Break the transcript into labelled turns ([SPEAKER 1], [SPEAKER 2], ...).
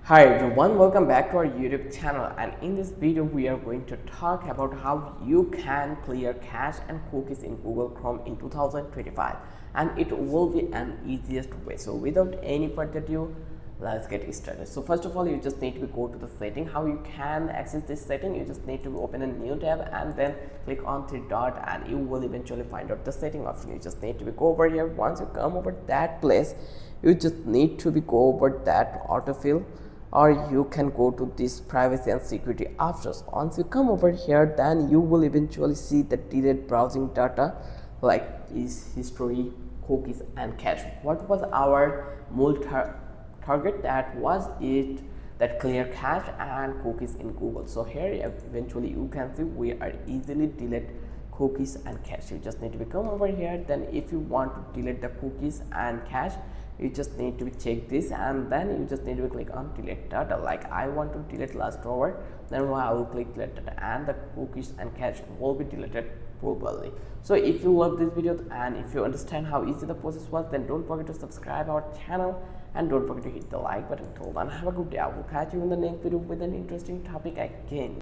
[SPEAKER 1] Hi everyone, welcome back to our YouTube channel, and in this video we are going to talk about how you can clear cache and cookies in Google Chrome in 2025, and it will be an easiest way. So without any further ado, let's get started. So first of all, you just need to go to the setting. How you can access this setting? You just need to open a new tab and then click on three dot, and you will eventually find out the setting option. You just need to go over here. Once you come over that place, you just need to go over that autofill, or you can go to this privacy and security options. Once you come over here, then you will eventually see the delete browsing data like is history, cookies and cache. What was our target? That was it, that clear cache and cookies in Google. So here eventually you can see we are easily delete cookies and cache. You just need to come over here. Then if you want to delete the cookies and cache, you just need to check this, and then you just need to click on delete data. Like I want to delete last hour, then I will click delete data, and the cookies and cache will be deleted properly. So if you love this video and if you understand how easy the process was, then don't forget to subscribe our channel and don't forget to hit the like button. Till then, have a good day. I will catch you in the next video with an interesting topic again.